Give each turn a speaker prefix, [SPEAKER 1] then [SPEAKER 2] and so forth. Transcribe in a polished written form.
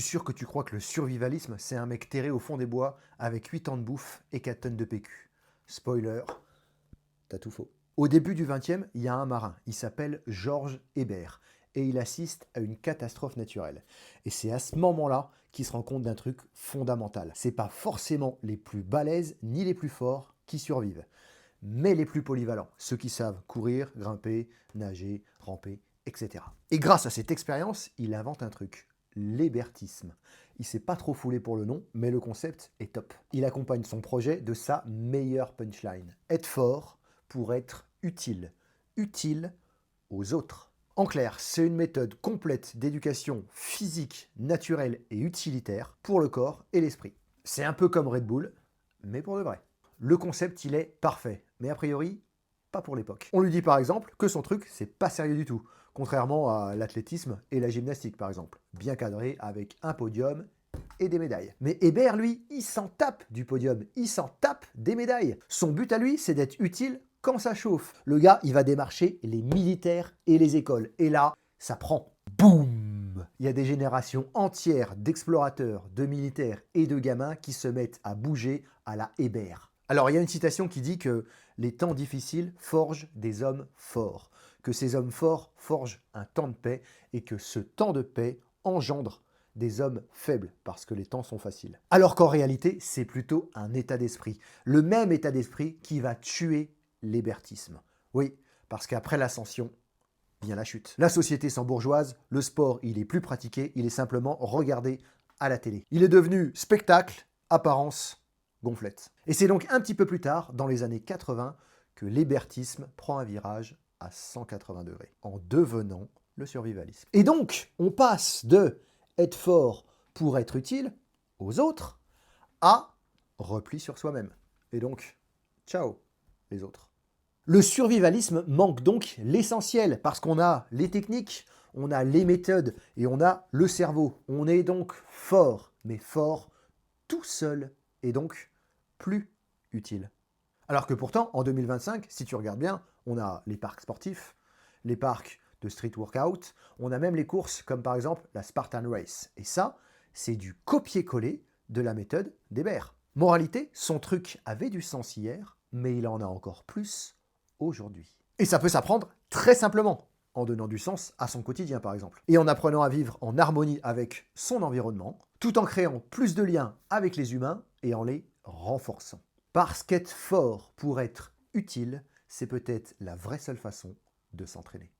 [SPEAKER 1] suis sûr que tu crois que le survivalisme, c'est un mec terré au fond des bois avec 8 ans de bouffe et 4 tonnes de PQ. Spoiler, t'as tout faux. Au début du XXe, il y a un marin, il s'appelle Georges Hébert, et il assiste à une catastrophe naturelle. Et c'est à ce moment-là qu'il se rend compte d'un truc fondamental. C'est pas forcément les plus balèzes ni les plus forts qui survivent, mais les plus polyvalents, ceux qui savent courir, grimper, nager, ramper, etc. Et grâce à cette expérience, il invente un truc, l'hébertisme. Il s'est pas trop foulé pour le nom, mais le concept est top. Il accompagne son projet de sa meilleure punchline. Être fort pour être utile. Utile aux autres. En clair, c'est une méthode complète d'éducation physique, naturelle et utilitaire pour le corps et l'esprit. C'est un peu comme Red Bull, mais pour de vrai. Le concept, il est parfait, mais a priori, pas pour l'époque. On lui dit par exemple que son truc, c'est pas sérieux du tout, contrairement à l'athlétisme et la gymnastique par exemple, bien cadré avec un podium et des médailles. Mais Hébert, lui, il s'en tape du podium, il s'en tape des médailles. Son but à lui, c'est d'être utile quand ça chauffe. Le gars, il va démarcher les militaires et les écoles. Et là, ça prend. Boum! Il y a des générations entières d'explorateurs, de militaires et de gamins qui se mettent à bouger à la Hébert. Alors, il y a une citation qui dit que les temps difficiles forgent des hommes forts, que ces hommes forts forgent un temps de paix et que ce temps de paix engendre des hommes faibles parce que les temps sont faciles. Alors qu'en réalité, c'est plutôt un état d'esprit. Le même état d'esprit qui va tuer l'hébertisme. Oui, parce qu'après l'ascension, vient la chute. La société s'embourgeoise, le sport, il est plus pratiqué, il est simplement regardé à la télé. Il est devenu spectacle, apparence, gonflette. Et c'est donc un petit peu plus tard, dans les années 80, que l'hébertisme prend un virage à 180 degrés, en devenant le survivalisme. Et donc, on passe de être fort pour être utile aux autres à repli sur soi-même. Et donc, ciao les autres. Le survivalisme manque donc l'essentiel, parce qu'on a les techniques, on a les méthodes et on a le cerveau. On est donc fort, mais fort tout seul, et donc plus utile. Alors que pourtant, en 2025, si tu regardes bien, on a les parcs sportifs, les parcs de street workout, on a même les courses comme par exemple la Spartan Race. Et ça, c'est du copier-coller de la méthode d'Hébert. Moralité, son truc avait du sens hier, mais il en a encore plus aujourd'hui. Et ça peut s'apprendre très simplement, en donnant du sens à son quotidien par exemple, et en apprenant à vivre en harmonie avec son environnement, tout en créant plus de liens avec les humains et en les renforçant. Parce qu'être fort pour être utile, c'est peut-être la vraie seule façon de s'entraîner.